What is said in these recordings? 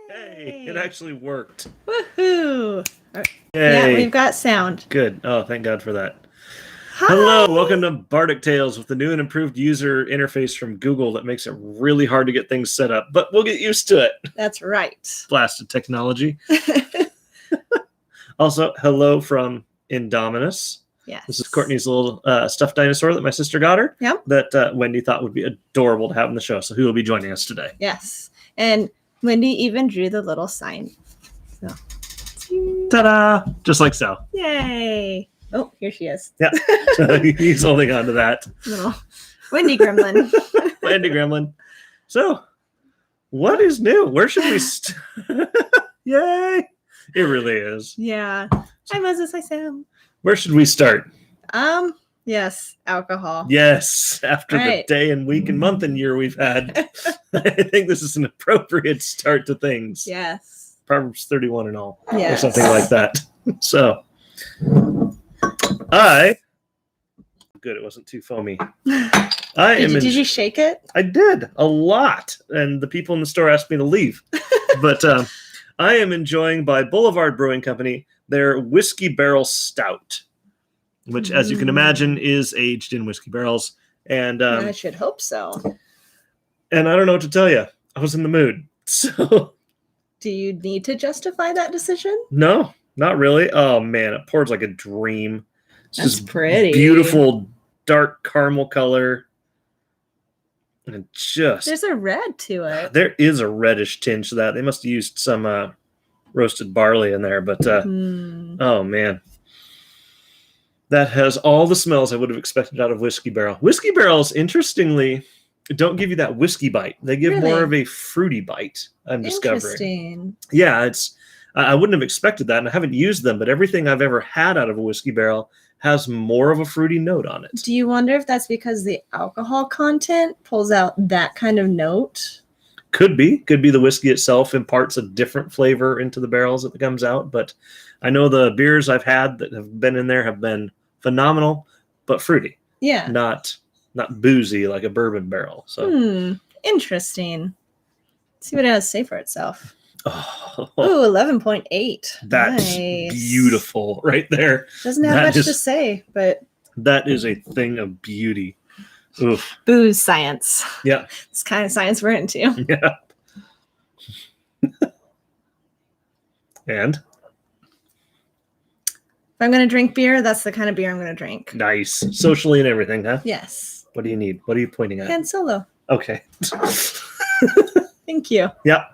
Hey, it actually worked. Woohoo! Yay. Yeah, we've got sound. Good. Oh, thank God for that. Hi. Hello, welcome to Bardic Tales with the new and improved user interface from Google that makes it really hard to get things set up, but we'll get used to it. That's right. Blasted technology. Also, hello from Indominus. Yes. This is Courtney's little stuffed dinosaur that my sister got her. Yep. That Wendy thought would be adorable to have on the show. So who will be joining us today? Yes. And Wendy even drew the little sign. So. Ta-da! Just like so. Yay! Oh, here she is. Yeah. He's holding on to that. Little Wendy Gremlin. Wendy Gremlin. So, what is new? Where should we Yay! It really is. Yeah. Hi, Moses. Hi, Sam. Where should we start? Yes, alcohol. Yes, after the day and week and month and year we've had, I think this is an appropriate start to things. Yes. Proverbs 31 and all, yes. or something like that. So, good, it wasn't too foamy. Did you shake it? I did, a lot, and the people in the store asked me to leave. But I am enjoying, by Boulevard Brewing Company, their Whiskey Barrel Stout, which, as you can imagine, is aged in whiskey barrels. And I should hope so. And I don't know what to tell you. I was in the mood. So, do you need to justify that decision? No, not really. Oh man, it pours like a dream. It's That's just pretty. Beautiful dark caramel color. And there's a red to it. There is a reddish tinge to that. They must have used some roasted barley in there, but oh man. That has all the smells I would have expected out of whiskey barrel. Whiskey barrels, interestingly, don't give you that whiskey bite. They give more of a fruity bite, I'm discovering. Interesting. Yeah, I wouldn't have expected that, and I haven't used them, but everything I've ever had out of a whiskey barrel has more of a fruity note on it. Do you wonder if that's because the alcohol content pulls out that kind of note? Could be the whiskey itself imparts a different flavor into the barrels that comes out, but I know the beers I've had that have been in there have been phenomenal, but fruity. Yeah. Not boozy like a bourbon barrel. So interesting. Let's see what it has to say for itself. Oh, 11.8. That's beautiful right there. Doesn't have much to say, but that is a thing of beauty. Oof. Booze science. Yeah. It's kind of science we're into. Yeah. And if I'm going to drink beer, that's the kind of beer I'm going to drink. Nice. Socially and everything, huh? Yes. What do you need? What are you pointing at? Han Solo. Okay. Thank you. Yeah.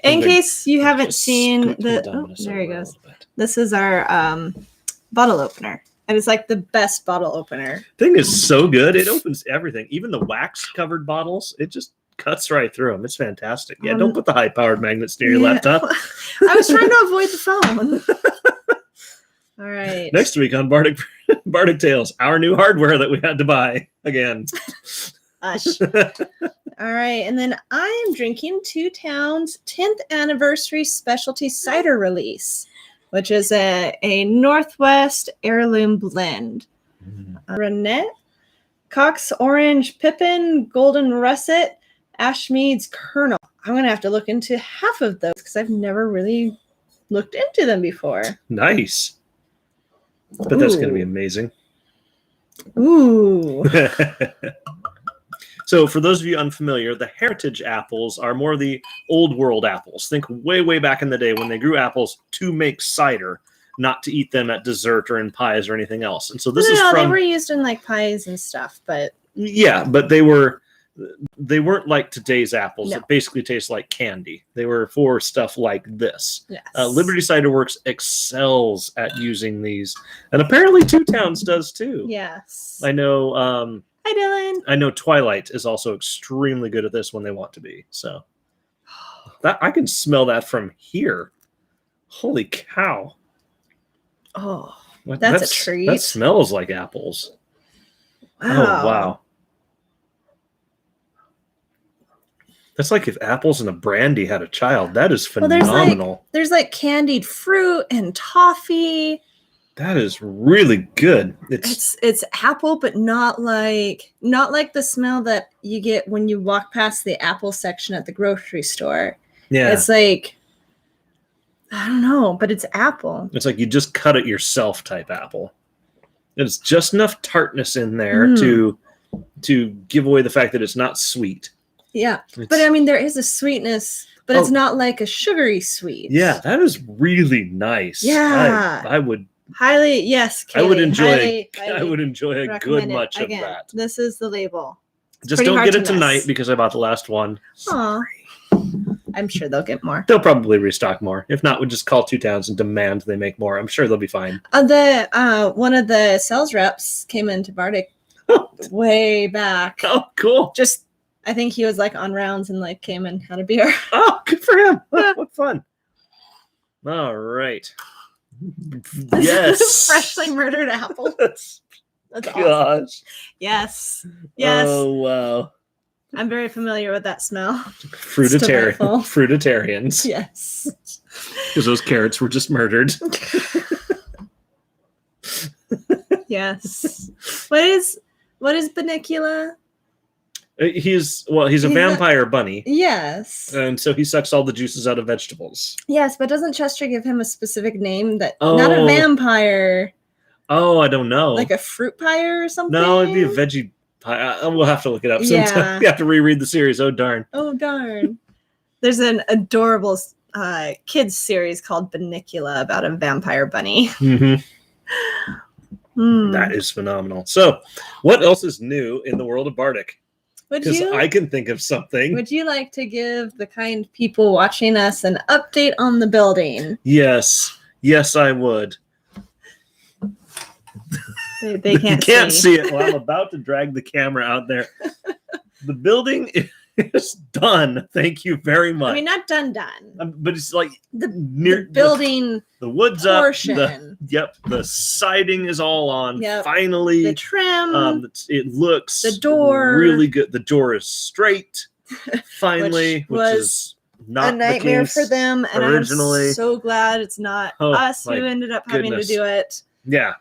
In case you haven't seen there he goes. This is our bottle opener. And it's like the best bottle opener. Thing is so good. It opens everything. Even the wax covered bottles, it just cuts right through them. It's fantastic. Yeah, don't put the high powered magnets near your laptop. I was trying to avoid the phone. All right. Next week on Bardic Tales, our new hardware that we had to buy again. Ush. All right. And then I am drinking Two Towns 10th Anniversary Specialty Cider Release, which is a Northwest Heirloom blend. Renette, Cox Orange Pippin, Golden Russet, Ashmead's Kernel. I'm going to have to look into half of those because I've never really looked into them before. Nice. But that's going to be amazing. Ooh. So for those of you unfamiliar, the heritage apples are more the old world apples. Think way, way back in the day when they grew apples to make cider, not to eat them at dessert or in pies or anything else. And so this is from... they were used in like pies and stuff, but... Yeah, but they weren't like today's apples that basically taste like candy. They were for stuff like this. Yes. Liberty Cider Works excels at using these. And apparently Two Towns does too. Yes. I know... Hi, Dylan. I know Twilight is also extremely good at this when they want to be. So that I can smell that from here. Holy cow. Oh, that's a treat. That smells like apples. Wow. Oh, wow. That's like if apples and a brandy had a child. That is phenomenal. Well, there's like candied fruit and toffee. That is really good. It's apple, but not like the smell that you get when you walk past the apple section at the grocery store. Yeah. It's like I don't know, but it's apple. It's like you just cut it yourself type apple. It's just enough tartness in there to give away the fact that it's not sweet. Yeah, but I mean, there is a sweetness, but it's not like a sugary sweet. Yeah, that is really nice. Yeah, I would highly, yes, Kaylee, I would enjoy. Highly I would enjoy a good much of that. This is the label. It's just don't get it tonight because I bought the last one. Aw. I'm sure they'll get more. They'll probably restock more. If not, we'll just call Two Towns and demand they make more. I'm sure they'll be fine. One of the sales reps came into Bardic way back. Oh, cool. Just, I think he was like on rounds and like came and had a beer. Oh, good for him. What fun. All right. Yes. Freshly murdered apple. That's gosh. awesome. Yes. Yes. Oh, wow. I'm very familiar with that smell. Fruitarians. Yes. Because those carrots were just murdered. Yes. What is Banicula? He's a vampire bunny. Yes. And so he sucks all the juices out of vegetables. Yes, but doesn't Chester give him a specific name that not a vampire? Oh, I don't know. Like a fruit pyre or something? No, it'd be a veggie pie. We'll have to look it up sometime. Yeah. You have to reread the series. Oh, darn. Oh, darn. There's an adorable kids series called Banicula about a vampire bunny. Mm-hmm. That is phenomenal. So, what else is new in the world of Bardic? Because I can think of something. Would you like to give the kind people watching us an update on the building? Yes. Yes, I would. They can't see it. Well, I'm about to drag the camera out there. The building is done. Thank you very much. I mean, not done. But it's like the building. The wood's portion. Up. The siding is all on. Yep. Finally. The trim. It looks the door really good. The door is straight. Finally, which is not a nightmare for them. And originally. I'm so glad it's not us who ended up having to do it. Yeah.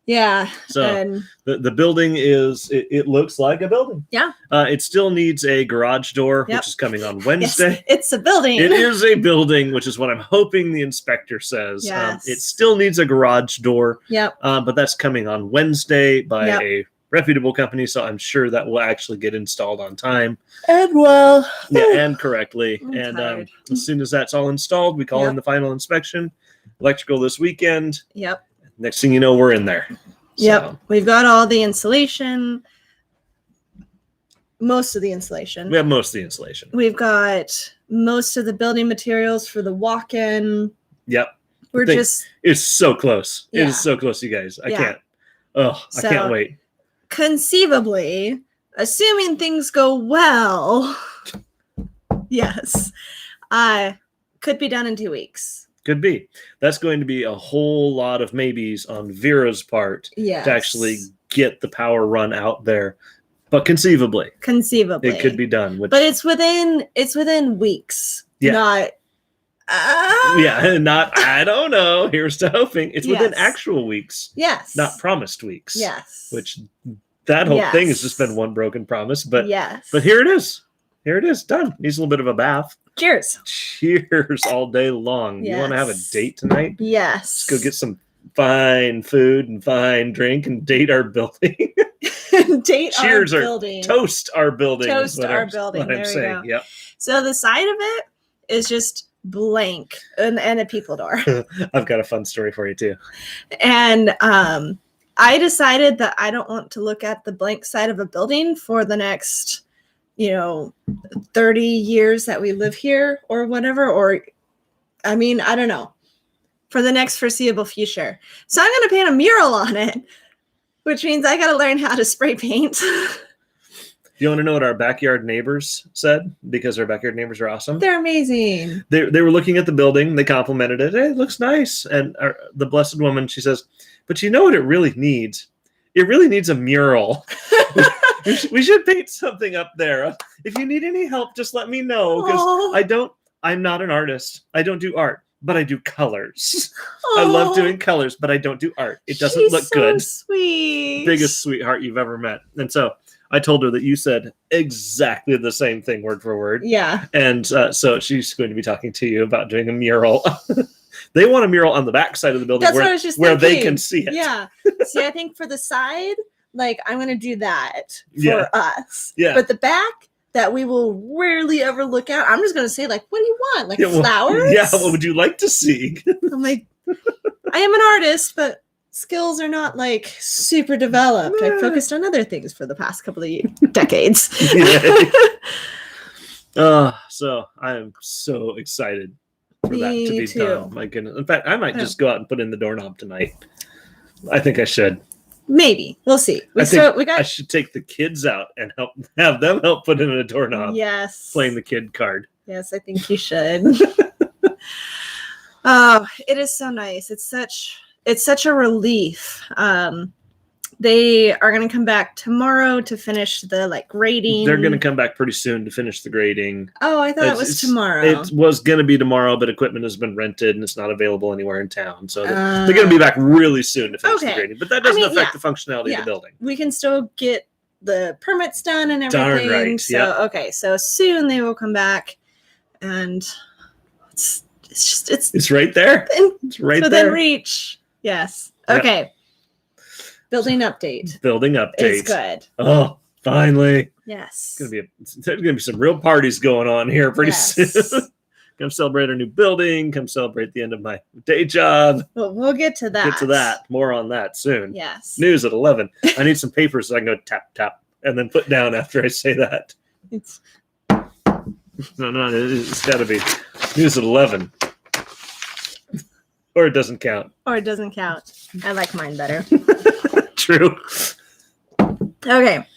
Yeah. So and the building is, it looks like a building. Yeah. It still needs a garage door, which is coming on Wednesday. Yes, it's a building. It is a building, which is what I'm hoping the inspector says. Yes. It still needs a garage door. Yep. But that's coming on Wednesday by a reputable company, so I'm sure that will actually get installed on time. And well. Yeah, and correctly. I'm and as soon as that's all installed, we call in the final inspection. Electrical this weekend. Yep. Next thing you know, we're in there. Yep. So, we've got all the insulation. Most of the insulation. we have most of the insulation. We've got most of the building materials for the walk-in. Yep. It's so close. Yeah. It is so close, you guys. I can't. I can't wait. Conceivably, assuming things go well, yes, could be done in 2 weeks. Could be. That's going to be a whole lot of maybes on Vera's part to actually get the power run out there. But conceivably, it could be done. But it's within weeks. Yeah. Not. Not. I don't know. Here's to hoping it's within actual weeks. Yes. Not promised weeks. Yes. Which that whole thing has just been one broken promise. But But here it is. Here it is. Done. Needs a little bit of a bath. Cheers. Cheers all day long. Yes. You want to have a date tonight? Yes. Let's go get some fine food and fine drink and date our building. Cheers our building. Toast our building. Toast our building. There we go. Yep. So the side of it is just blank and a people door. I've got a fun story for you too. And I decided that I don't want to look at the blank side of a building for the next 30 years that we live here or whatever, or I mean, I don't know, for the next foreseeable future. So I'm going to paint a mural on it, which means I got to learn how to spray paint. You want to know what our backyard neighbors said? Because our backyard neighbors are awesome. They're amazing. They were looking at the building. They complimented it. Hey, it looks nice. And the blessed woman, she says, but you know what it really needs? It really needs a mural. We should paint something up there. If you need any help, just let me know. Because I'm not an artist. I don't do art, but I do colors. I love doing colors, but I don't do art. It doesn't look good. Sweet. Biggest sweetheart you've ever met. And so I told her that you said exactly the same thing word for word. Yeah. And so she's going to be talking to you about doing a mural. They want a mural on the back side of the building That's what I was just where they thinking. can see it. Yeah. See, I think for the side, like I'm going to do that for Yeah. us. Yeah. But the back that we will rarely ever look at, I'm just going to say like, what do you want? Like Yeah, well, flowers? yeah, what would you like to see? I'm like, I am an artist, but skills are not like super developed. I've focused on other things for the past couple of decades. So I am so excited for that to Me be too. done. My goodness. In fact, I might just go out and put in the doorknob tonight. I think I should. Maybe. We'll see. I should take the kids out and have them help put in a doorknob. Yes. Playing the kid card. Yes, I think you should. Oh, it is so nice. It's such a relief. They are going to come back tomorrow to finish the like grading. They're going to come back pretty soon to finish the grading. Oh, I thought it was tomorrow. It was going to be tomorrow, but equipment has been rented and it's not available anywhere in town. So they're going to be back really soon to finish the grading. But that doesn't affect the functionality of the building. We can still get the permits done and everything. Darn right. So, yeah. Okay. So soon they will come back and it's right there. It's right there. Within reach. Yes. Okay. Yep. Building update. Building update. It's good. Oh, finally. Yes. There's gonna be some real parties going on here pretty soon. Come celebrate our new building. Come celebrate the end of my day job. Well, we'll get to that. More on that soon. Yes. News at 11. I need some papers so I can go tap, tap, and then put down after I say that. No, it's got to be news at 11. Or it doesn't count. I like mine better. True. Okay.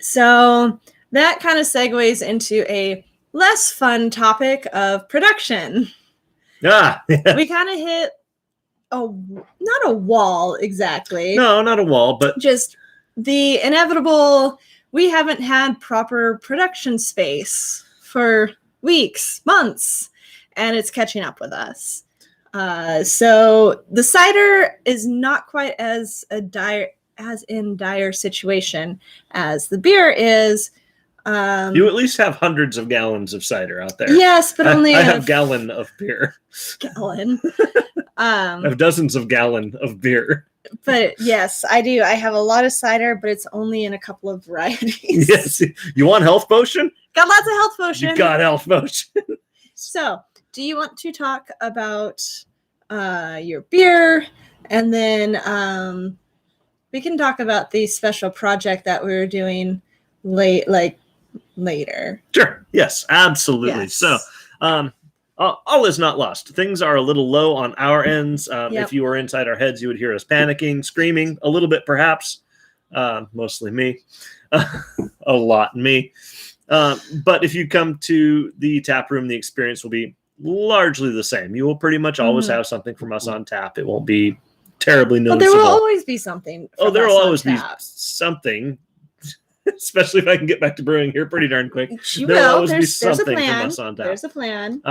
So that kind of segues into a less fun topic of production. Yeah. We kind of hit not a wall exactly. No, not a wall, but just the inevitable. We haven't had proper production space for weeks, months, and it's catching up with us. So the cider is not quite as in dire situation as the beer is. You at least have hundreds of gallons of cider out there. Yes, but only I have gallon of beer. Gallon. I have dozens of gallon of beer. But yes, I do. I have a lot of cider, but it's only in a couple of varieties. Yes. You want health potion? Got lots of health potion. You got health potion. So, do you want to talk about your beer, and then we can talk about the special project that we were doing later? Sure. Yes, absolutely. Yes. So, all is not lost. Things are a little low on our ends. If you were inside our heads, you would hear us panicking, screaming a little bit, perhaps. Mostly me. A lot me. But if you come to the tap room, the experience will be largely the same. You will pretty much always have something from us on tap. It won't be terribly noticeable. But there will always be something. There will always be something. Especially if I can get back to brewing here pretty darn quick. There'll always be something from us on tap. There's a plan.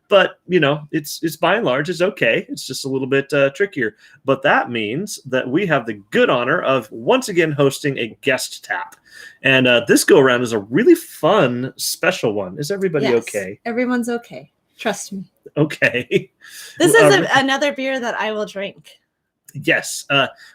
But it's by and large, it's okay. It's just a little bit trickier. But that means that we have the good honor of once again hosting a guest tap. And this go around is a really fun, special one. Is everybody okay? Everyone's okay. Trust me. Okay. This is another beer that I will drink. Yes.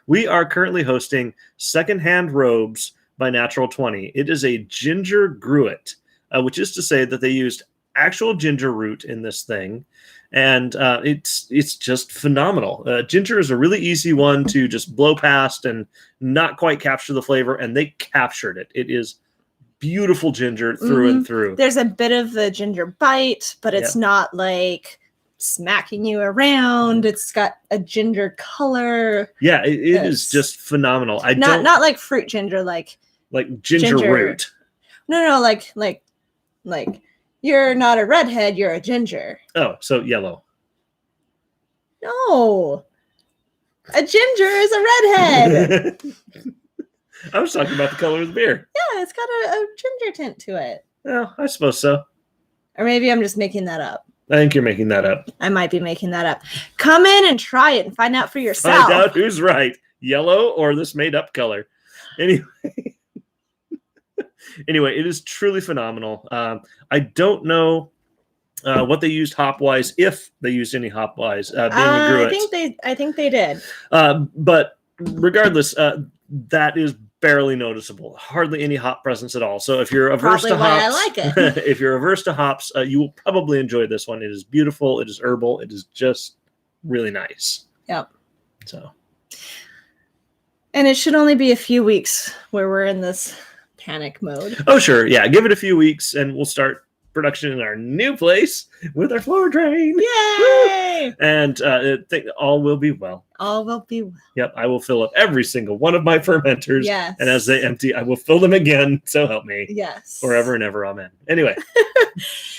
We are currently hosting Secondhand Robes by Natural 20. It is a ginger gruit, which is to say that they used actual ginger root in this thing, and it's just phenomenal. Ginger is a really easy one to just blow past and not quite capture the flavor, and they captured it. It is beautiful ginger through and through. There's a bit of the ginger bite, but it's not like smacking you around. It's got a ginger color. Yeah, it is just phenomenal. Not like fruit ginger, like ginger root. No, like you're not a redhead, you're a ginger. Oh, so yellow. No. A ginger is a redhead. I was talking about the color of the beer. Yeah, it's got a ginger tint to it. Well, I suppose so. Or maybe I'm just making that up. I think you're making that up. I might be making that up. Come in and try it and find out for yourself. Find out who's right. Yellow or this made up color. Anyway. Anyway, it is truly phenomenal. I don't know what they used hop wise, if they used any hop wise. Being McGruit. I think they did. But regardless, that is barely noticeable. Hardly any hop presence at all. So if you're averse to hops, I like it. if you're averse to hops, you will probably enjoy this one. It is beautiful. It is herbal. It is just really nice. Yep. So. And it should only be a few weeks where we're in this panic mode. Oh, sure. Yeah. Give it a few weeks and we'll start production in our new place with our floor drain. Yay! And I think all will be well. All will be well. Yep. I will fill up every single one of my fermenters. Yes. And as they empty, I will fill them again. So help me. Yes. Forever and ever. Amen. Anyway.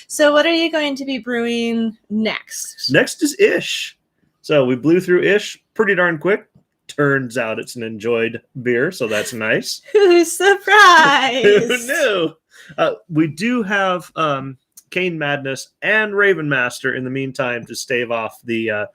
So what are you going to be brewing next? Next is Ish. So we blew through Ish pretty darn quick. Turns out it's an enjoyed beer, so that's nice. Who's surprised? Who knew? We do have Cane Madness and Raven Master in the meantime to stave off the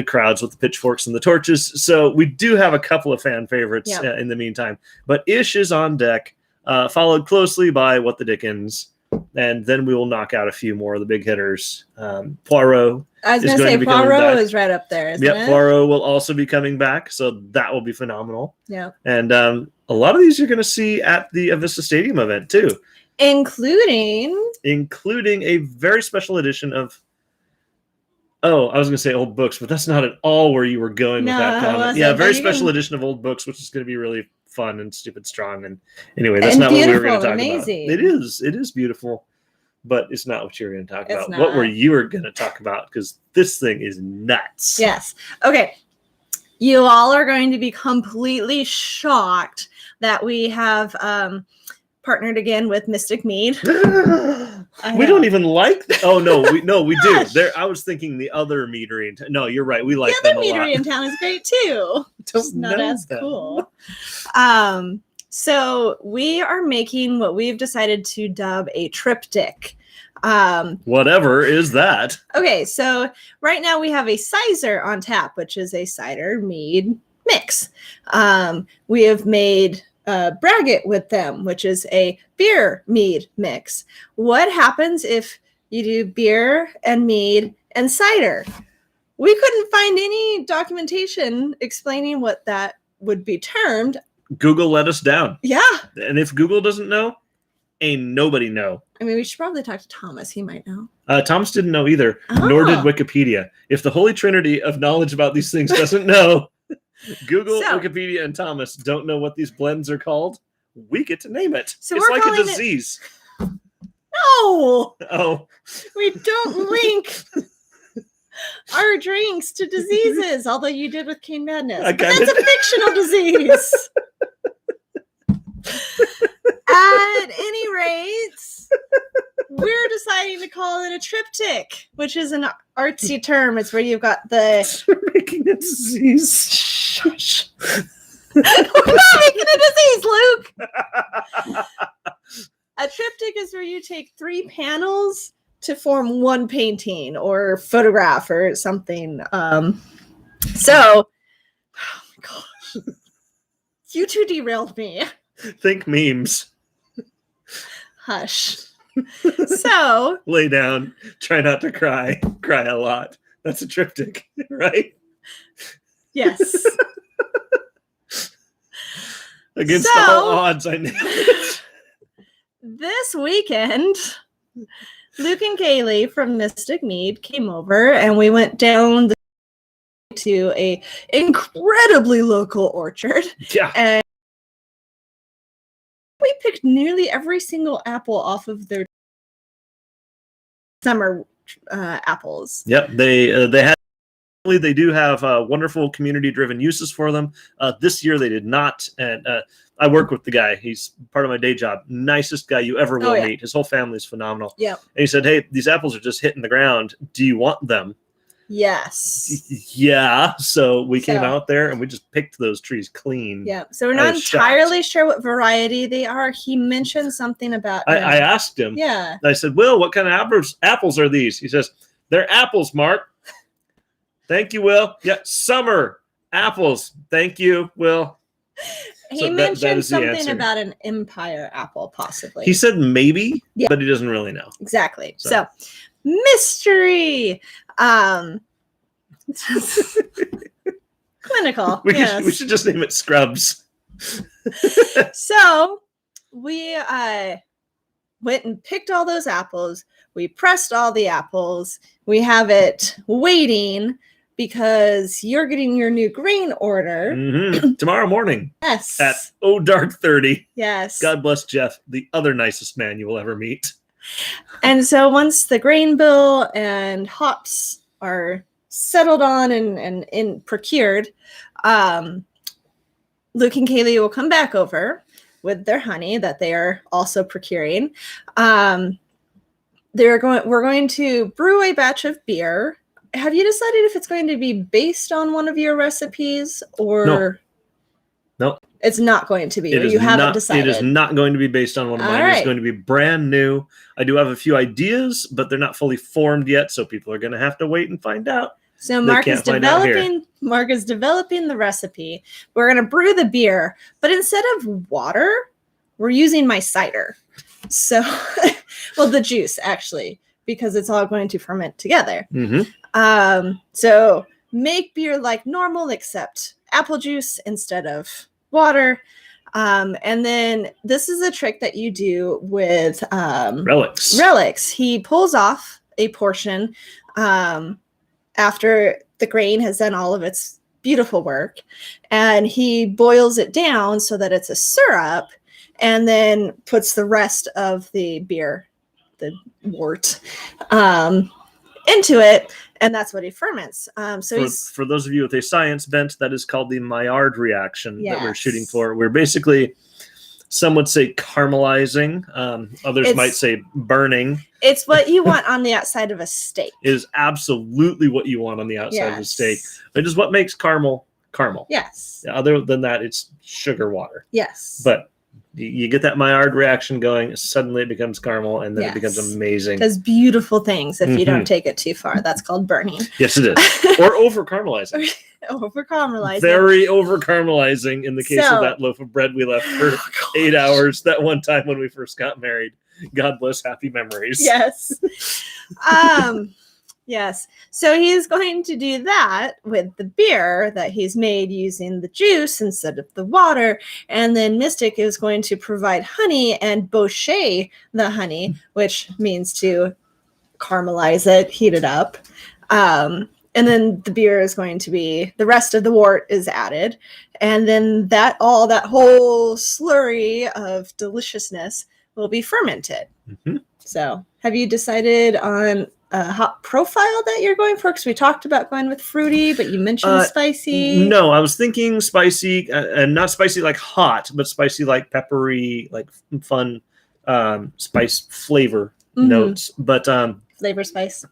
crowds with the pitchforks and the torches. So we do have a couple of fan favorites in the meantime. But Ish is on deck, followed closely by What the Dickens. And then we will knock out a few more of the big hitters. Poirot. I was going to say Poirot is right up there, isn't it? Poirot will also be coming back, so that will be phenomenal. Yeah. And a lot of these you're going to see at the Avista Stadium event, too. Including a very special edition of... Oh, I was going to say old books, but that's not at all where you were going with that comment. Yeah, a very special edition of old books, which is going to be really fun and stupid strong. And anyway, that's not what we were going to talk about. It is beautiful, but it's not what you were going to talk about. What were you going to talk about? Because this thing is nuts. Yes. Okay. You all are going to be completely shocked that we have partnered again with Mystic Mead. We don't even like oh no we do. I was thinking the other meadery in town. No, you're right, we like the them other a lot. meadery in town is great too. Just not as cool. So we are making what we've decided to dub a triptych. Whatever is that? Okay, so right now we have a Sizer on tap, which is a cider mead mix. We have made Braggot with them, which is a beer mead mix. What happens if you do beer and mead and cider? We couldn't find any documentation explaining what that would be termed. Google let us down. Yeah. And if Google doesn't know, ain't nobody know. I mean, we should probably talk to Thomas. He might know. Thomas didn't know either, nor did Wikipedia. If the holy trinity of knowledge about these things doesn't know, Google, Wikipedia, and Thomas don't know what these blends are called, we get to name it. So it's like a disease. No! Oh. We don't link our drinks to diseases, although you did with Cane Madness. But that's a fictional disease. At any rate, we're deciding to call it a triptych, which is an artsy term. It's where you've got the... We're making a disease. Shush. We're not making a disease, Luke. A triptych is where you take 3 panels to form one painting or photograph or something. Oh my gosh. You two derailed me. Think memes. Hush. So. Lay down. Try not to cry. Cry a lot. That's a triptych, right? Yes. Against all odds, I know. This weekend, Luke and Kaylee from Mystic Mead came over and we went down to a incredibly local orchard. Yeah. And we picked nearly every single apple off of their summer apples. Yep. They do have wonderful community-driven uses for them. This year they did not, and I work with the guy. He's part of my day job. Nicest guy you ever will meet. His whole family is phenomenal. Yeah. And he said, "Hey, these apples are just hitting the ground. Do you want them?" Yes. Yeah. So we came out there and we just picked those trees clean. Yeah. So we're not entirely sure what variety they are. He mentioned something about. I asked him. Yeah. I said, "Will, what kind of apples are these?" He says, "They're apples, Mark." Thank you, Will. Yeah, summer apples. Thank you, Will. He So that mentioned is the something answer. about an empire apple, possibly. He said maybe, Yeah. but he doesn't really know. Exactly. So. So mystery. Clinical. We should just name it Scrubs. So we went and picked all those apples. We pressed all the apples. We have it waiting because you're getting your new grain order. Tomorrow morning. Yes. At dark 30. Yes. God bless Jeff, the other nicest man you will ever meet. And so once the grain bill and hops are settled on and procured, Luke and Kaylee will come back over with their honey that they are also procuring. We're going to brew a batch of beer. Have you decided if it's going to be based on one of your recipes or no? It's not going to be. Or you haven't decided. It is not going to be based on one of mine. Right. It's going to be brand new. I do have a few ideas, but they're not fully formed yet, so people are going to have to wait and find out. So Mark is developing the recipe. We're going to brew the beer, but instead of water, we're using my cider. So, well, the juice actually, because it's all going to ferment together. So make beer like normal, except apple juice instead of water. And then this is a trick that you do with relics. He pulls off a portion after the grain has done all of its beautiful work, and he boils it down so that it's a syrup, and then puts the rest of the beer, the wort, into it, and that's what he ferments. For those of you with a science bent, that is called the Maillard reaction that we're shooting for. We're basically, some would say caramelizing, others might say burning. It's what you want on the outside of a steak. It is absolutely what you want on the outside of a steak. It is what makes caramel. Yes. Other than that, it's sugar water. Yes. But you get that Maillard reaction going, suddenly it becomes caramel, and then it becomes amazing. It does beautiful things if you don't take it too far. That's called burning. Yes, it is. Or over-caramelizing. Over-caramelizing. Very over-caramelizing in the case of that loaf of bread we left for 8 hours that one time when we first got married. God bless happy memories. Yes. Yes. So he's going to do that with the beer that he's made using the juice instead of the water. And then Mystic is going to provide honey and bochet the honey, which means to caramelize it, heat it up. And then the beer is going to be, the rest of the wort is added. And then that whole slurry of deliciousness will be fermented. So have you decided on a hop profile that you're going for? Because we talked about going with fruity, but you mentioned spicy. No, I was thinking spicy, and not spicy like hot, but spicy like peppery, like fun spice flavor notes. But flavor spice.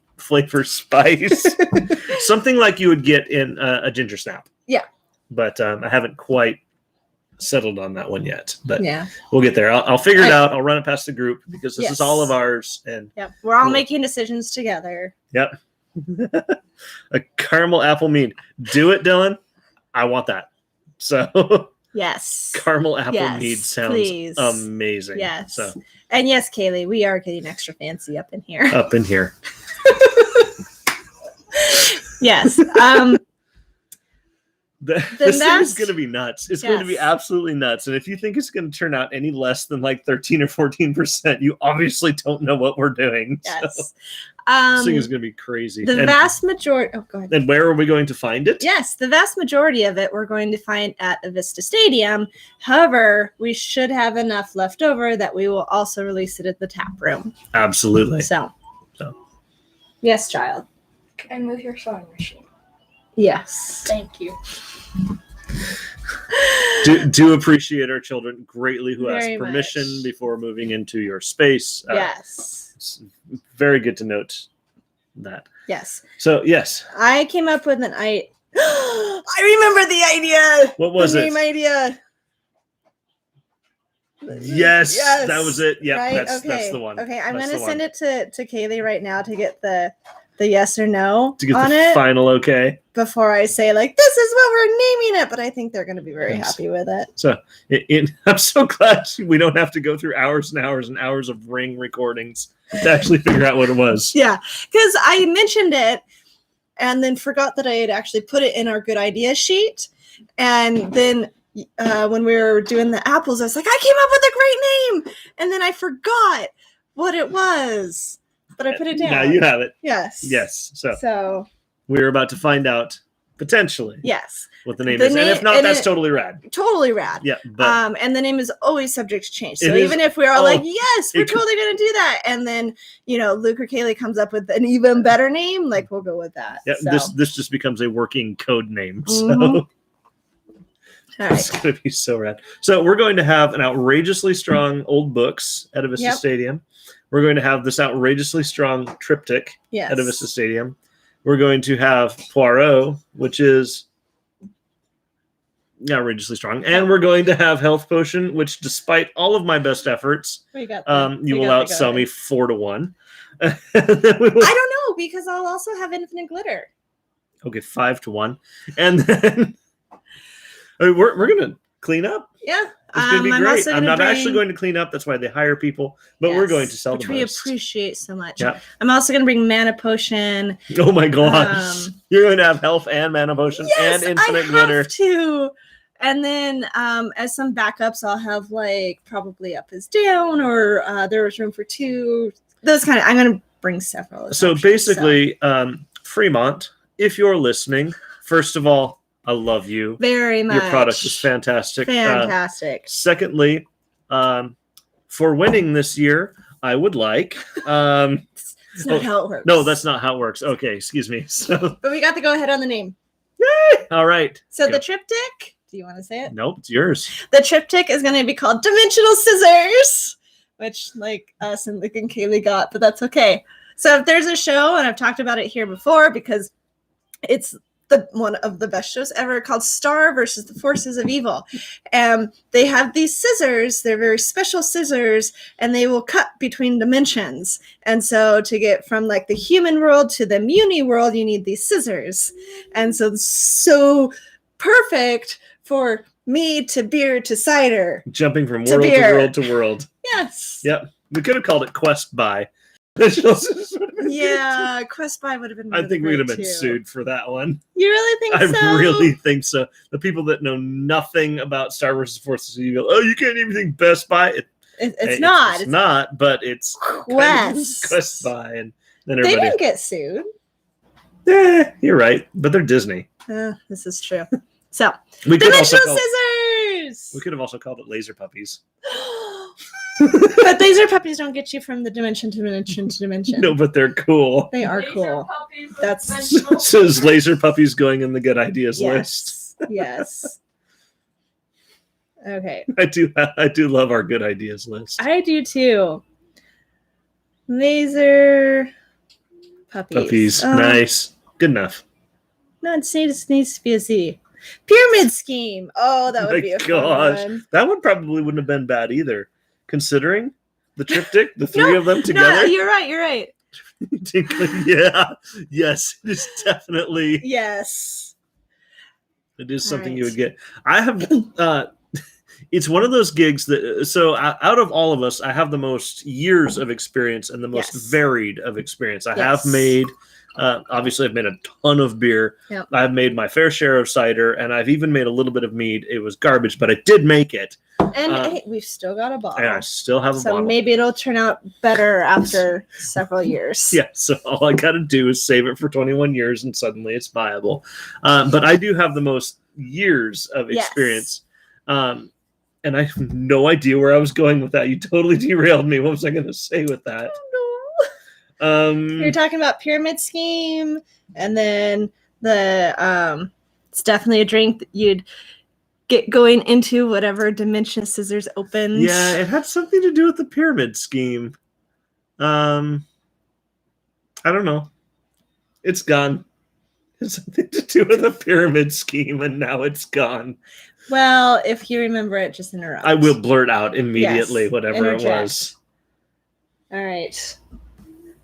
Something like you would get in a ginger snap. Yeah. But I haven't quite settled on that one yet, but we'll get there. I'll figure it out. I'll run it past the group because this is all of ours, and we're all making decisions together. Yep. A caramel apple mead. Do it, Dylan. I want that. So yes, caramel apple mead sounds amazing. Yes. So and yes, Kaylee, we are getting extra fancy up in here. Yes. This thing is going to be nuts. It's going to be absolutely nuts. And if you think it's going to turn out any less than like 13 or 14%, you obviously don't know what we're doing. Yes. So, this thing is going to be crazy. The vast majority. Oh, go ahead. And where are we going to find it? Yes, the vast majority of it we're going to find at Avista Stadium. However, we should have enough left over that we will also release it at the tap room. Absolutely. So. Yes, child. Can I move your sewing machine? Yes. Thank you. Do appreciate our children greatly who ask permission much. Before moving into your space. Yes. It's very good to note that. Yes. So, yes. I came up with an idea. I remember the idea. What was the it? Name idea. Yes, that was it. Yep, right? that's the one. Okay, I'm going to send it to Kaylee right now to get the the yes or no to get on the it final okay. before I say like this is what we're naming it. But I think they're going to be very Yes. happy with it. So I'm so glad we don't have to go through hours and hours and hours of ring recordings to actually figure out what it was. Yeah, because I mentioned it and then forgot that I had actually put it in our good idea sheet. And then when we were doing the apples, I was like, I came up with a great name. And then I forgot what it was. But I put it down. Now you have it. Yes. Yes. So we're about to find out potentially yes, what the name is. And if not, that's totally rad. Totally rad. Yeah. But and the name is always subject to change. So It even is- if we are oh, like, yes, we're totally going to do that. And then, Luke or Kaylee comes up with an even better name, like we'll go with that. yeah, So. this just becomes a working code name. So Mhm. All it's right. going to be so rad. So we're going to have an outrageously strong old books at Avista Yep. Stadium. We're going to have this outrageously strong triptych Yes. at Avista Stadium. We're going to have Poirot, which is outrageously strong. And we're going to have Health Potion, which despite all of my best efforts, We got you will outsell me 4-1. I don't know, because I'll also have infinite glitter. Okay, 5-1. And then we're going to clean up. Yeah. It's going to be I'm great. also I'm gonna not bring- actually going to clean up. That's why they hire people. But we're Yes, going to sell which the we most. appreciate so much. Yeah. I'm also going to bring Mana Potion. Oh my gosh. You're going to have health and mana potion Yes, and infinite I glitter. have to. And then as some backups, I'll have like probably Up is Down or There Was Room for Two. Those kind of. I'm going to bring several. So options, basically, Fremont, if you're listening, first of all, I love you. very much. Your product is fantastic. Fantastic. Secondly, for winning this year, I would like. It's not how it works. No, that's not how it works. Okay, excuse me. So, But we got to go ahead on the name. all right. So Go. the triptych. Do you want to say it? Nope, it's yours. The triptych is going to be called Dimensional Scissors, which like us and Luke and Kaylee got, but that's okay. So if there's a show, and I've talked about it here before because it's one of the best shows ever, called Star versus the Forces of Evil. They have these scissors. They're very special scissors, and they will cut between dimensions. And so to get from like the human world to the Muni world, you need these scissors. And so it's so perfect for me to beer to cider. Jumping from To world to beer. world to world. Yes. Yep. We could have called it Quest By. Yeah, Quest By would have been. I Really think we would have great, been too. sued for that one. You really think I so? really think so. The people that know nothing about Star Wars Forces of Evil, oh, you can't even think Best Buy. It's not. It's not, but it's Quest. Quest Buy, and then They everybody. didn't get sued. You're right, but they're Disney. This is true. So, We could also Dimensional call, Scissors. we could have also called it Laser Puppies. But laser puppies don't get you from the dimension to dimension to dimension. No, but they're cool. They are cool. That's- Says Laser Puppies going in the good ideas list. Yes. Okay. I do love our good ideas list. I do too. Laser puppies. Puppies, nice, good enough. No, it needs to be a Z. Pyramid scheme. Oh, that would My be a gosh. fun one. That one probably wouldn't have been bad either, considering the triptych, the three of them No, together. you're right. You're right. Yeah, yes, it is definitely. Yes. It is something Alright. you would get. I have. It's one of those gigs that. So out of all of us, I have the most years of experience and the most Yes. varied of experience. I Yes. have made. Obviously, I've made a ton of beer. Yep. I've made my fair share of cider, and I've even made a little bit of mead. It was garbage, but I did make it. And hey, we've still got a bottle. And I still have a So bottle. maybe it'll turn out better after several years. Yeah, so all I got to do is save it for 21 years, and suddenly it's viable. But I do have the most years of Yes. experience. And I have no idea where I was going with that. You totally derailed me. What was I going to say with that? You're talking about pyramid scheme, and then the it's definitely a drink that you'd get going into whatever dimension scissors opens. Yeah, it had something to do with the pyramid scheme. I don't know. It's gone. It's something to do with a pyramid scheme, and now it's gone. Well, if you remember it, just interrupt. I will blurt out immediately Yes, whatever it interject. was. All right.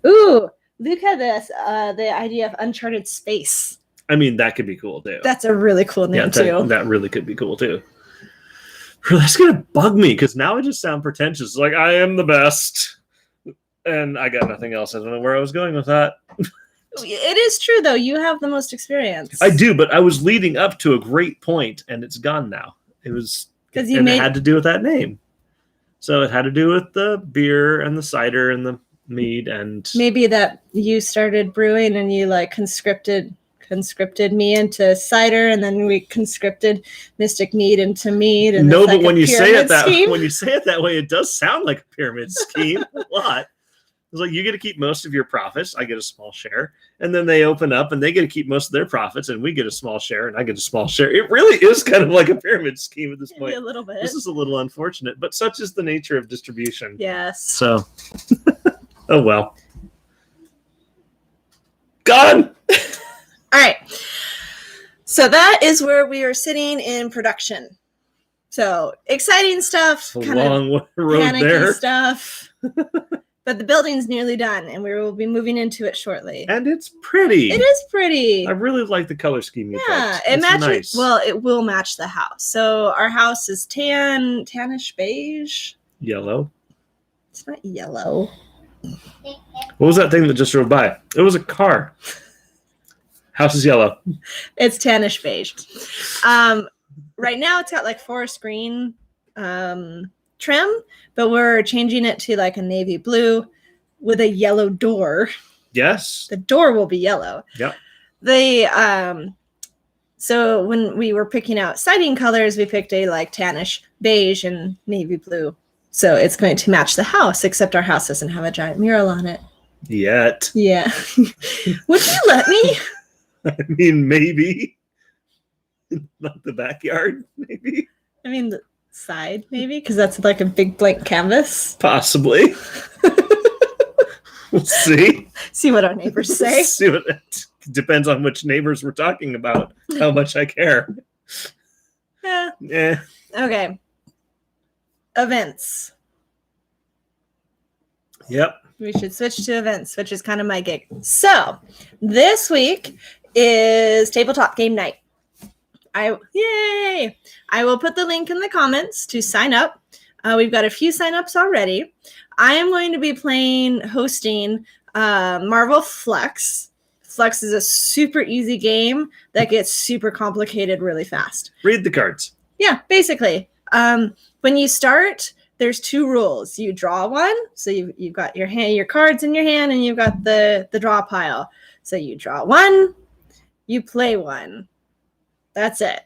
Ooh, Luke had this, the idea of uncharted space. I mean, that could be cool too. That's a really cool name too. That really could be cool too. That's gonna bug me because now I just sound pretentious. Like I am the best, and I got nothing else. I don't know where I was going with that. It is true though. You have the most experience. I do, but I was leading up to a great point, and it's gone now. It was because it had to do with that name. So it had to do with the beer and the cider and the mead, and maybe that you started brewing and you like conscripted me into cider, and then we conscripted Mystic Mead into mead. And no, but when you say it that way, it does sound like a pyramid scheme a lot. It's like you get to keep most of your profits. I get a small share, and then they open up and they get to keep most of their profits, and we get a small share, and I get a small share. It really is kind of like a pyramid scheme at this point. Maybe a little bit. This is a little unfortunate, but such is the nature of distribution. Yes. So, oh well. Gone. All right. So that is where we are sitting in production. So exciting stuff. It's a long road panicky there. Stuff. But the building's nearly done, and we will be moving into it shortly. And it's pretty. It is pretty. I really like the color scheme. It matches. Nice. Well, it will match the house. So our house is tannish beige. Yellow. It's not yellow. What was that thing that just drove by? It was a car. House is yellow. It's tannish beige. Right now it's got like forest green trim, but we're changing it to like a navy blue with a yellow door. Yes. The door will be yellow. Yep. So when we were picking out siding colors, we picked a like tannish beige and navy blue. So it's going to match the house, except our house doesn't have a giant mural on it. Yet. Yeah. Would you let me? I mean, maybe. Not the backyard, maybe. I mean, the side, maybe, because that's like a big blank canvas. Possibly. We'll see. See what our neighbors say. See what it depends on which neighbors we're talking about. How much I care. Yeah. Okay. Events. Yep. We should switch to events, which is kind of my gig. So this week is tabletop game night. Yay! I will put the link in the comments to sign up. We've got a few signups already. I am going to be hosting Marvel Flex. Flex is a super easy game that gets super complicated really fast. Read the cards. Yeah, basically. When you start, there's 2 rules. You draw one, so you've got your cards in your hand, and you've got the draw pile. So you draw one, you play one. That's it.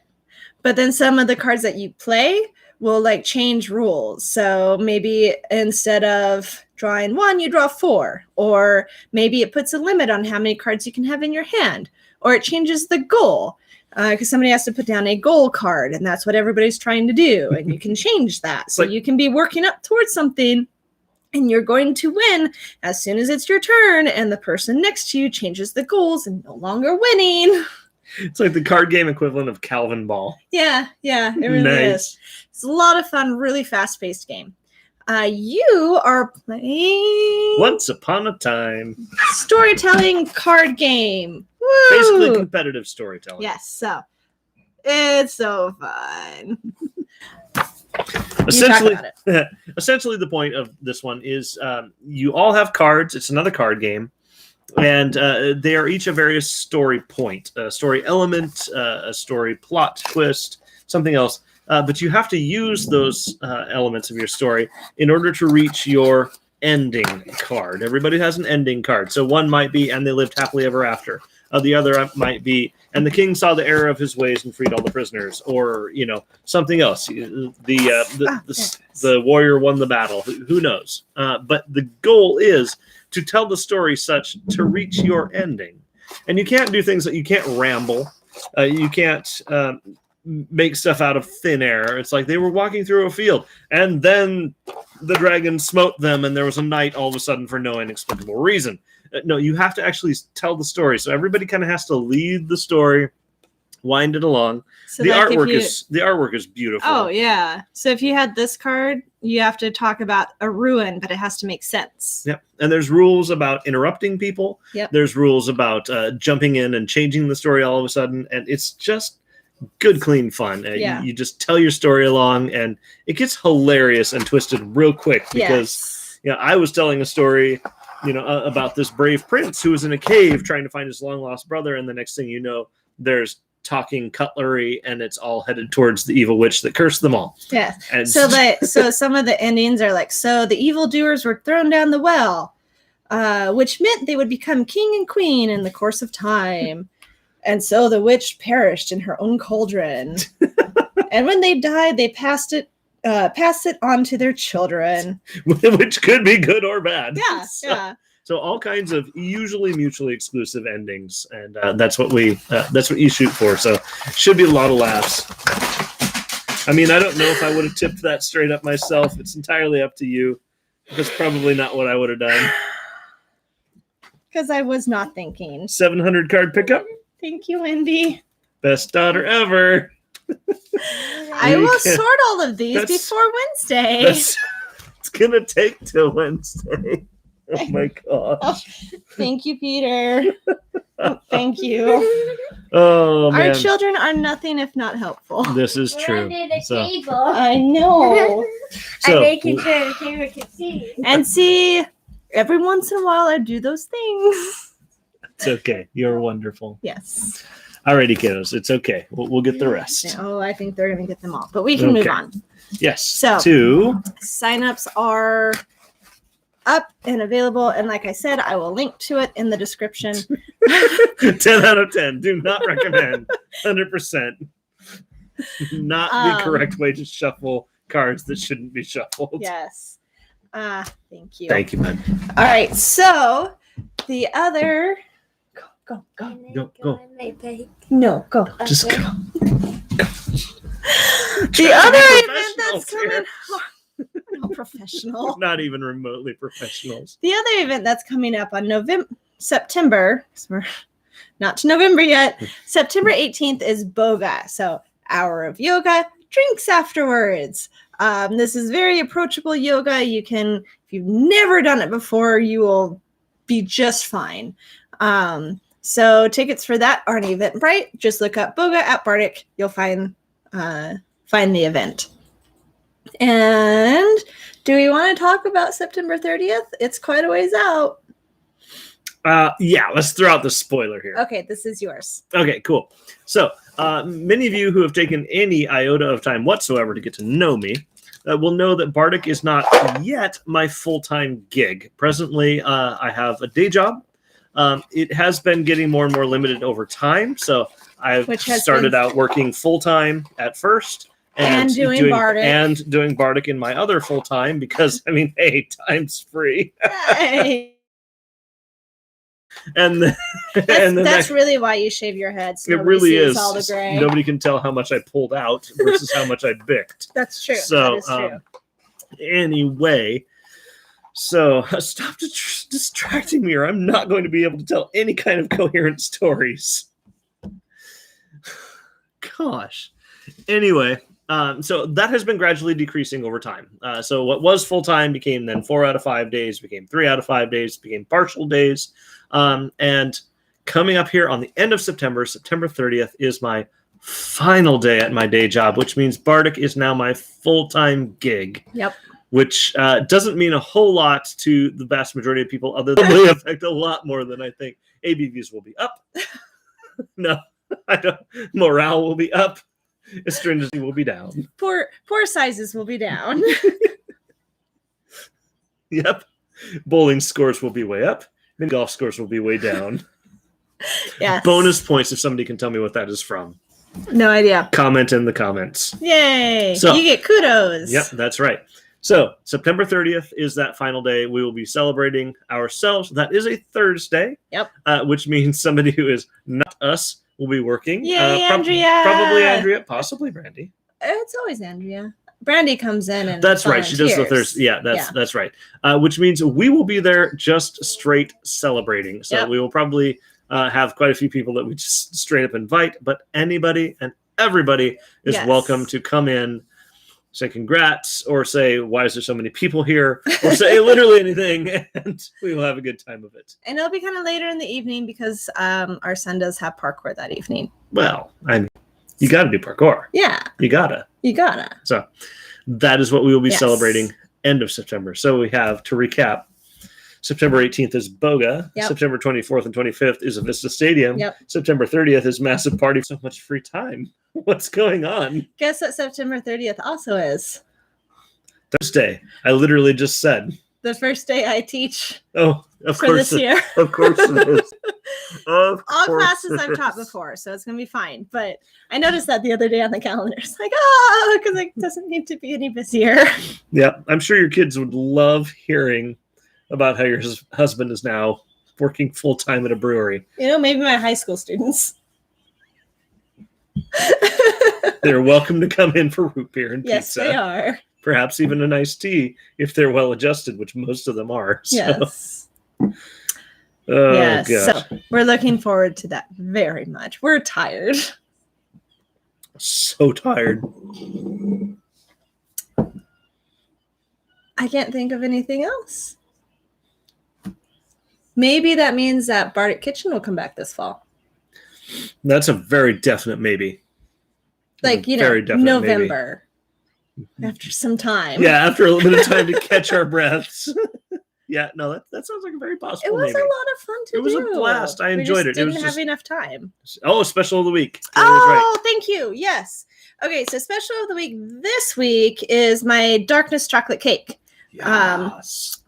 But then some of the cards that you play will like change rules. So maybe instead of drawing 1, you draw 4, or maybe it puts a limit on how many cards you can have in your hand, or it changes the goal because somebody has to put down a goal card, and that's what everybody's trying to do. And you can change that. So you can be working up towards something, and you're going to win as soon as it's your turn, and the person next to you changes the goals and no longer winning. It's like the card game equivalent of Calvin Ball. Yeah, it really is. It's a lot of fun, really fast-paced game. You are playing Once Upon a Time. Storytelling card game. Woo! Basically competitive storytelling. Yes, so it's so fun. Essentially, the point of this one is you all have cards. It's another card game. And they are each a various story point, a story element, a story plot twist, something else. But you have to use those elements of your story in order to reach your ending card. Everybody has an ending card. So one might be, and they lived happily ever after. The other might be, and the king saw the error of his ways and freed all the prisoners, or something else. The warrior won the battle. Who knows? But the goal is to tell the story such to reach your ending, and you can't do things that you can't ramble. You can't make stuff out of thin air. It's like they were walking through a field, and then the dragon smote them, and there was a night all of a sudden for no inexplicable reason. No, you have to actually tell the story. So everybody kind of has to lead the story wind it along. So The like, if artwork is beautiful. Oh yeah. So if you had this card, you have to talk about a ruin, but it has to make sense. Yep. And there's rules about interrupting people. Yep. There's rules about jumping in and changing the story all of a sudden, and it's just good, clean fun. Yeah. You just tell your story along, and it gets hilarious and twisted real quick because I was telling a story, about this brave prince who was in a cave trying to find his long lost brother, and the next thing you know, there's talking cutlery, and it's all headed towards the evil witch that cursed them all. Yeah. And so some of the endings are like, so the evildoers were thrown down the well, which meant they would become king and queen in the course of time. And so the witch perished in her own cauldron. And when they died, they passed it on to their children. Which could be good or bad. Yeah. So all kinds of usually mutually exclusive endings, and that's what you shoot for. So should be a lot of laughs. I mean, I don't know if I would have tipped that straight up myself. It's entirely up to you. That's probably not what I would have done. Because I was not thinking. 700 card pickup. Thank you, Wendy. Best daughter ever. I will sort all of these before Wednesday. It's gonna take till Wednesday. Oh my gosh. Thank you, Peter. Thank you. Oh man. Our children are nothing if not helpful. This is true. Under the table. I know. I'm making sure the camera can see. And see, every once in a while I do those things. It's okay. You're wonderful. Yes. Alrighty, kiddos. It's okay. We'll get the rest. Oh, I think they're going to get them all. But we can move on. Yes. So, signups are up and available. And like I said, I will link to it in the description. 10 out of 10. Do not recommend. 100%. Not the correct way to shuffle cards that shouldn't be shuffled. Yes. Thank you. Thank you, man. All right. So, the other... Go. Go. No, go. Just go. The other event that's coming... No, professional. Not even remotely professionals. The other event that's coming up on September, we're not to November yet, September 18th is Boga. So, hour of yoga, drinks afterwards. This is very approachable yoga. You can, if you've never done it before, you will be just fine. So tickets for that aren't Eventbrite. Just look up Boga at Bardic. You'll find the event. And do we want to talk about September 30th? It's quite a ways out. Yeah, let's throw out the spoiler here. Okay, this is yours. Okay, cool. So many of you who have taken any iota of time whatsoever to get to know me will know that Bardic is not yet my full-time gig. Presently, I have a day job. It has been getting more and more limited over time. So I've started out working full-time at first. And doing Bardic. And doing Bardic in my other full-time because, I mean, hey, time's free. Hey. And that's really why you shave your head. So it really is. All the gray. Nobody can tell how much I pulled out versus how much I bicked. That's true. So, that is true. Anyway, so stop distracting me, or I'm not going to be able to tell any kind of coherent stories. Gosh. Anyway, so that has been gradually decreasing over time. So what was full time became then 4 out of 5 days, became 3 out of 5 days, became partial days. And coming up here on the end of September, September 30th, is my final day at my day job, which means Bardic is now my full-time gig. Yep. Which doesn't mean a whole lot to the vast majority of people, other than they affect a lot more than I think. ABVs will be up. No, I don't. Morale will be up. Astringency will be down. Poor sizes will be down. Yep. Bowling scores will be way up. Mini golf scores will be way down. Yes. Bonus points if somebody can tell me what that is from. No idea. Comment in the comments. Yay. So, you get kudos. Yep, that's right. So September 30th is that final day. We will be celebrating ourselves. That is a Thursday. Yep. Which means somebody who is not us will be working. Yay, Andrea. Probably Andrea, possibly Brandy. It's always Andrea. Brandy comes in and that's right. She does the Thursday. Yeah, that's right. Which means we will be there just straight celebrating. So we will probably have quite a few people that we just straight up invite, but anybody and everybody is welcome to come in, say congrats, or say, why is there so many people here? Or say literally anything, and we will have a good time of it. And it'll be kind of later in the evening because our son does have parkour that evening. Well, I mean, you got to do parkour. Yeah. You gotta. So that is what we will be celebrating end of September. So we have, to recap, September 18th is Boga. Yep. September 24th and 25th is Avista Stadium. Yep. September 30th is Massive Party. So much free time. What's going on? Guess what September 30th also is? Thursday. I literally just said. The first day I teach. Oh, of for course. This year. Of course it is. All classes I've taught before, so it's going to be fine. But I noticed that the other day on the calendar. It's like, because it doesn't need to be any busier. Yeah, I'm sure your kids would love hearing about how your husband is now working full-time at a brewery. Maybe my high school students. They're welcome to come in for root beer and pizza. Yes, they are. Perhaps even a nice tea if they're well-adjusted, which most of them are. So. Yes. Gosh. So we're looking forward to that very much. We're tired. So tired. I can't think of anything else. Maybe that means that Bardic Kitchen will come back this fall. That's a very definite maybe. Like, November. Maybe. After some time. Yeah, after a little bit of time to catch our breaths. Yeah, no, that sounds like a very possible. It was maybe. a lot of fun to do. It was a blast. I enjoyed it. Didn't have enough time. Oh, special of the week. Oh, thank you. Yes. Okay, so special of the week this week is my darkness chocolate cake. Yes.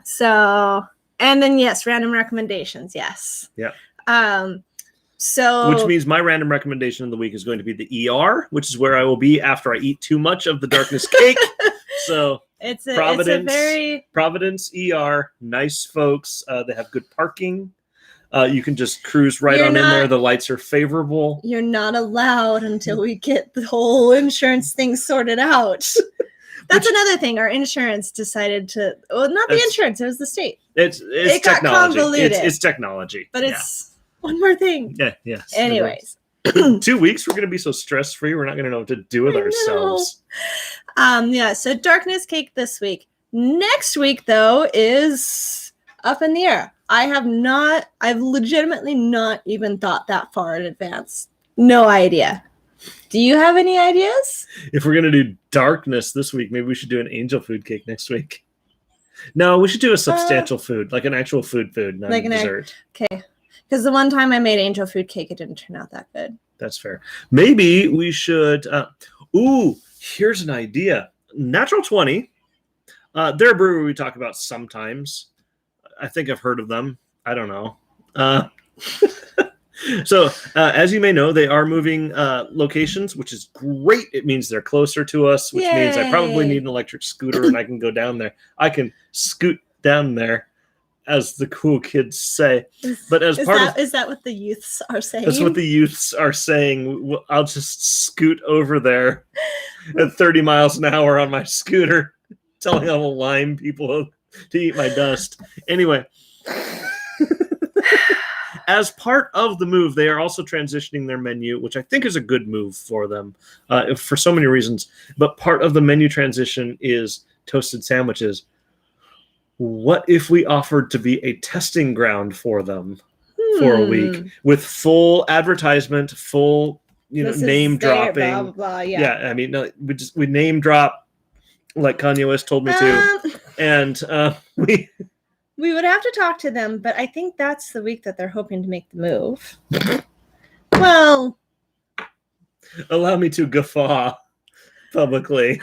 And then random recommendations. Yes. Yeah. Which means my random recommendation of the week is going to be the ER, which is where I will be after I eat too much of the darkness cake. So it's a Providence ER, nice folks. They have good parking. You can just cruise in there. The lights are favorable. You're not allowed until we get the whole insurance thing sorted out. That's another thing. Our insurance decided to. Well, not the insurance. It was the state. It got convoluted. It's technology. But it's one more thing. Yeah. Yes. Anyways. 2 weeks. We're going to be so stress free. We're not going to know what to do with ourselves. So darkness cake this week. Next week though is up in the air. I've legitimately not even thought that far in advance. No idea. Do you have any ideas? If we're going to do darkness this week, maybe we should do an angel food cake next week. No, we should do a substantial food, like an actual food, not like a dessert. Okay. Because the one time I made angel food cake, it didn't turn out that good. That's fair. Maybe we should... here's an idea. Natural 20. They're a brewery we talk about sometimes. I think I've heard of them. I don't know. So, as you may know, they are moving locations, which is great. It means they're closer to us, which means I probably need an electric scooter and I can go down there. I can scoot down there, as the cool kids say. But is that what the youths are saying? That's what the youths are saying. I'll just scoot over there at 30 miles an hour on my scooter, telling all the Lyme people to eat my dust. Anyway. As part of the move, they are also transitioning their menu, which I think is a good move for them for so many reasons. But part of the menu transition is toasted sandwiches. What if we offered to be a testing ground for them for a week with full advertisement, full name dropping? Blah, blah, blah, yeah. I mean, no, we name drop like Kanye West told me to, and we would have to talk to them, but I think that's the week that they're hoping to make the move. Well, allow me to guffaw publicly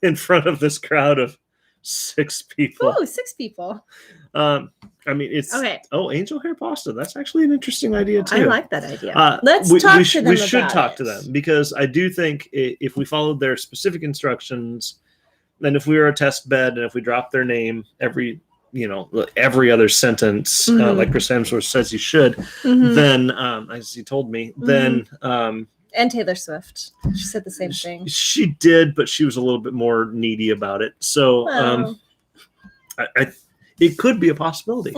in front of this crowd of 6 people. Oh, 6 people. I mean, it's okay. Oh, angel hair pasta. That's actually an interesting idea too. I like that idea. Let's talk to them. We should talk to them because I do think if we followed their specific instructions, and if we were a test bed, and if we dropped their name every other sentence, like Chris Hemsworth says you should, then, as he told me, then... and Taylor Swift. She said the same thing. She did, but she was a little bit more needy about it. So it could be a possibility.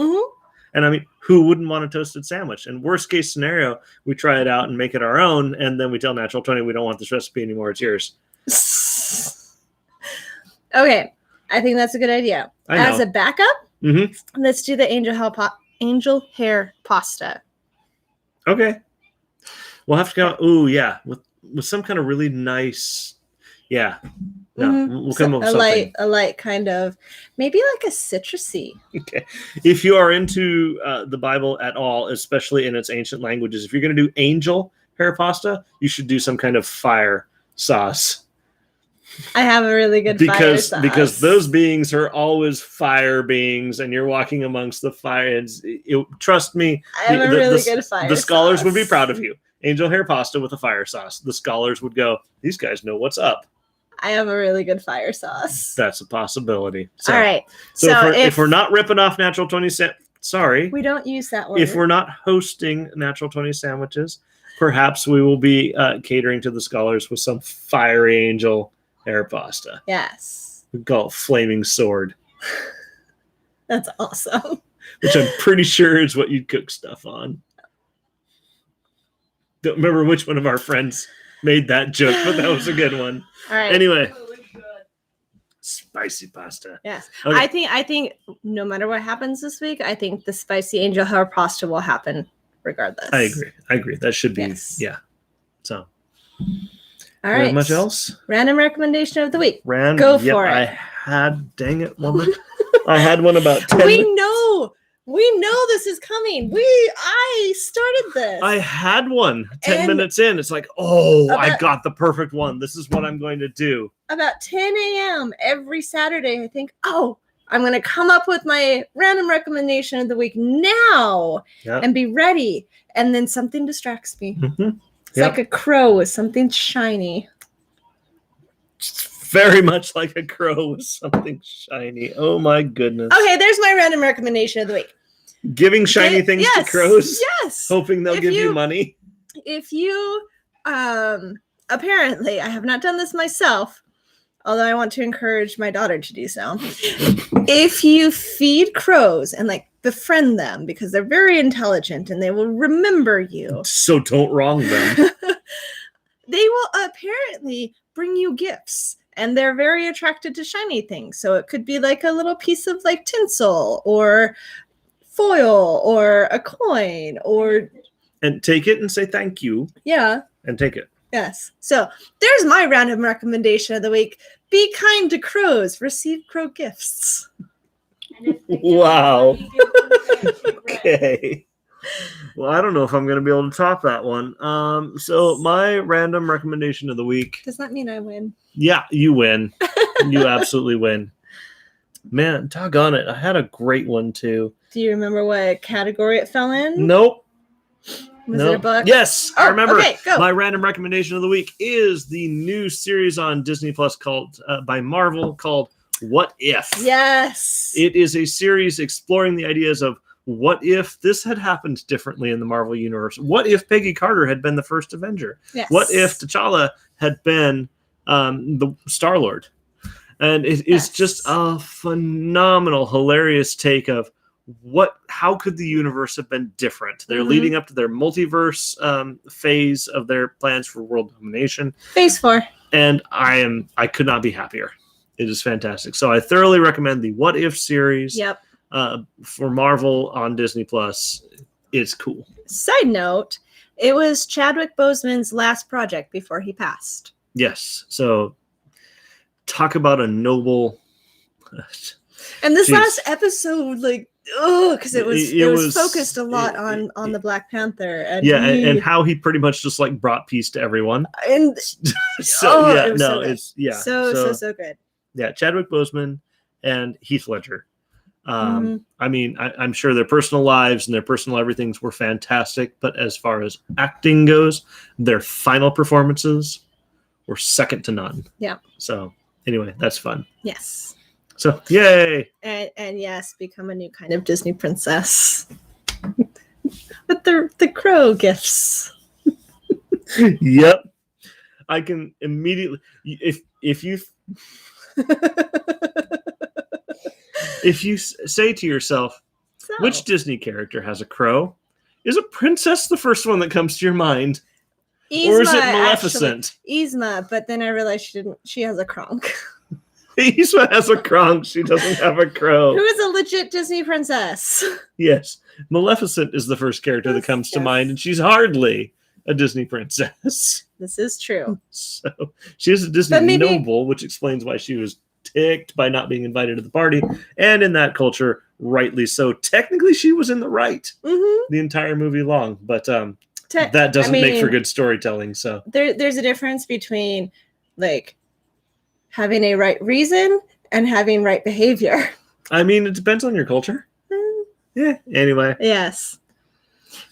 And I mean, who wouldn't want a toasted sandwich? And worst case scenario, we try it out and make it our own, and then we tell Natural 20 we don't want this recipe anymore. It's yours. Okay, I think that's a good idea. As a backup, let's do the angel hair pasta. Okay. We'll have to go. Ooh, yeah, with some kind of really nice. Yeah. No, we'll come up with something. A light kind of, maybe like a citrusy. Okay. If you are into the Bible at all, especially in its ancient languages, if you're going to do angel hair pasta, you should do some kind of fire sauce. I have a really good fire sauce. Because those beings are always fire beings, and you're walking amongst the fire. Trust me, I have a really good fire sauce. The scholars would be proud of you. Angel hair pasta with a fire sauce. The scholars would go, these guys know what's up. I have a really good fire sauce. That's a possibility. So, all right. So if we're not ripping off Natural 20 sorry. We don't use that word. If we're not hosting Natural 20 sandwiches, perhaps we will be catering to the scholars with some fiery angel hair pasta. Yes. We call it Flaming Sword. That's awesome. Which I'm pretty sure is what you'd cook stuff on. Don't remember which one of our friends made that joke, but that was a good one. All right. Anyway, spicy pasta. Yes, okay. I think no matter what happens this week, I think the spicy angel hair pasta will happen regardless. I agree. That should be yeah. So, all right. Much else? Random recommendation of the week. Go for it. Dang it, woman. I had one about 10 minutes. We know this is coming. I started this. I had one 10 minutes in. It's like, I got the perfect one. This is what I'm going to do. About 10 a.m. every Saturday, I think, I'm going to come up with my random recommendation of the week now and be ready. And then something distracts me. Mm-hmm. It's like a crow with something shiny. Very much like a crow with something shiny. Oh my goodness. Okay, there's my random recommendation of the week. Giving shiny things to crows? Yes. Hoping they'll give you money? If you, apparently, I have not done this myself, although I want to encourage my daughter to do so. If you feed crows and befriend them because they're very intelligent and they will remember you. So don't wrong them. They will apparently bring you gifts. And they're very attracted to shiny things. So it could be like a little piece of tinsel or foil or a coin or... And take it and say thank you. Yeah. And take it. Yes. So there's my random recommendation of the week. Be kind to crows. Receive crow gifts. Wow. Okay. Well, I don't know if I'm going to be able to top that one. So my random recommendation of the week. Does that mean I win? Yeah, you win. You absolutely win. Man, doggone it. I had a great one too. Do you remember what category it fell in? Nope. Was it a book? Yes, I remember. Okay, go. My random recommendation of the week is the new series on Disney Plus called by Marvel called What If? Yes. It is a series exploring the ideas of what if this had happened differently in the Marvel Universe? What if Peggy Carter had been the first Avenger? Yes. What if T'Challa had been the Star-Lord? And it is just a phenomenal, hilarious take of how could the universe have been different? They're leading up to their multiverse phase of their plans for world domination. Phase 4. And I could not be happier. It is fantastic. So I thoroughly recommend the What If series. Yep. For Marvel on Disney Plus. It's cool. Side note, it was Chadwick Boseman's last project before he passed. Yes. So talk about a noble. And this last episode, because it was focused a lot on the Black Panther. And and how he pretty much just brought peace to everyone. And so so good. Yeah, Chadwick Boseman and Heath Ledger. I mean, I'm sure their personal lives and their personal everythings were fantastic, but as far as acting goes, their final performances were second to none. Yeah. So anyway, that's fun. Yes. So yay! And yes, become a new kind of Disney princess with the crow gifts. Yep. I can immediately if you. If you say to yourself, So, Which Disney character has a crow? Is a princess the first one that comes to your mind? Or is it Yzma, Maleficent? actually. Yzma, but then I realized she didn't. She has a kronk. Yzma has a kronk. She doesn't have a crow. Who is a legit Disney princess? Yes. Maleficent is the first character that comes to mind, and she's hardly a Disney princess. This is true. So she is a Disney But maybe- noble, which explains why she was ticked by not being invited to the party. And in that culture, rightly so. Technically, she was in the right the entire movie long, but that doesn't make for good storytelling. So there's a difference between like having a right reason and having right behavior. I mean, it depends on your culture. Yeah. Anyway. Yes.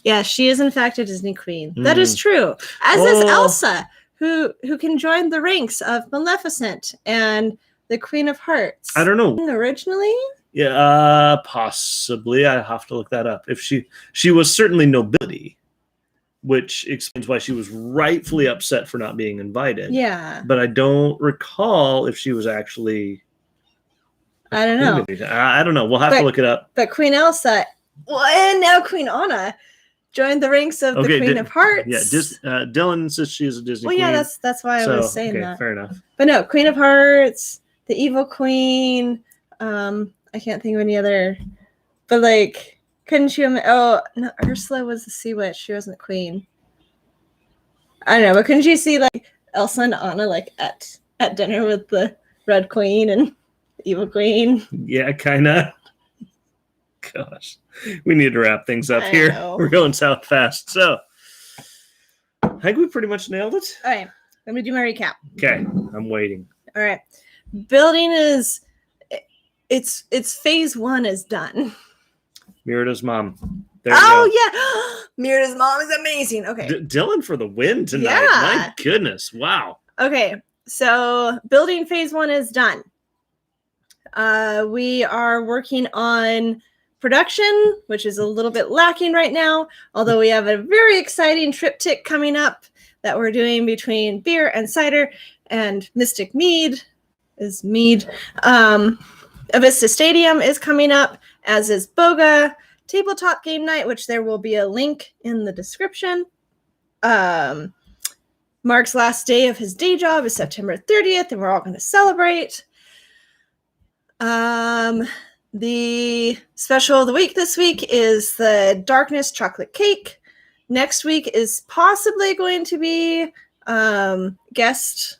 Yeah, she is in fact a Disney queen. That is true. As is Elsa, who can join the ranks of Maleficent and the Queen of Hearts. I don't know. Originally? Yeah, possibly. I have to look that up. If she was certainly nobility, which explains why she was rightfully upset for not being invited. Yeah. But I don't recall if she was actually. I don't know. I don't know. We'll have to look it up. But Queen Elsa, and now Queen Anna, joined the ranks of the Queen of Hearts. Yeah, Dylan says she is a Disney queen. Well, yeah, that's why I was saying that. Fair enough. But no, Queen of Hearts, the Evil Queen. I can't think of any other. But like, couldn't you? Oh no, Ursula was the sea witch. She wasn't the queen. I don't know, but couldn't you see like Elsa and Anna like at dinner with the Red Queen and the Evil Queen? Yeah, kind of. Gosh, we need to wrap things up here. We're going south fast. So, I think we pretty much nailed it. All right, let me do my recap. Okay, I'm waiting. All right, building is it's phase 1 is done. Merida's mom. There yeah, Merida's mom is amazing. Okay, Dylan for the win tonight. Yeah. My goodness, wow. Okay, so building phase 1 is done. We are working on production, which is a little bit lacking right now, although we have a very exciting triptych coming up that we're doing between beer and cider, and Mystic Mead is mead. Avista Stadium is coming up, as is Boga. Tabletop game night, which there will be a link in the description. Mark's last day of his day job is September 30th, and we're all going to celebrate. The special of the week this week is the Darkness chocolate cake. Next week is possibly going to be guest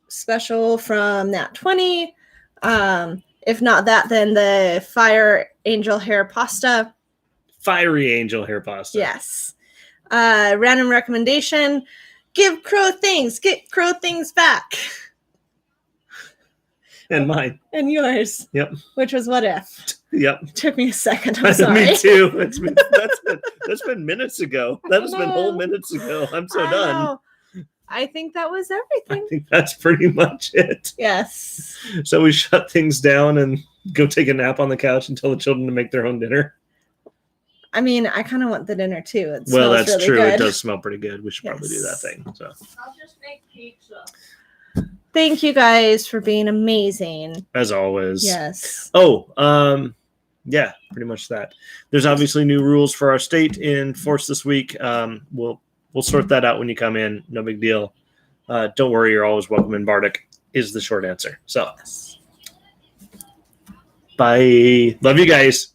special from Nat 20. If not that, then the Fire Angel hair pasta. Fiery Angel hair pasta. Yes. Random recommendation. Give crow things. Get crow things back. And mine. And yours. Yep. Which was what if? Yep. It took me a second. I'm sorry. Me too. That's been minutes ago. That has been whole minutes ago. I'm so done. I think that was everything. I think that's pretty much it. Yes. So we shut things down and go take a nap on the couch and tell the children to make their own dinner. I mean, I kind of want the dinner too. Well, that's really true. Good. It does smell pretty good. We should probably do that thing. So I'll just make pizza. Thank you guys for being amazing. As always. Yes. Oh, yeah, pretty much that. There's obviously new rules for our state in force this week. We'll sort that out when you come in. No big deal. Don't worry, you're always welcome in Bardic is the short answer. So, bye. Love you guys.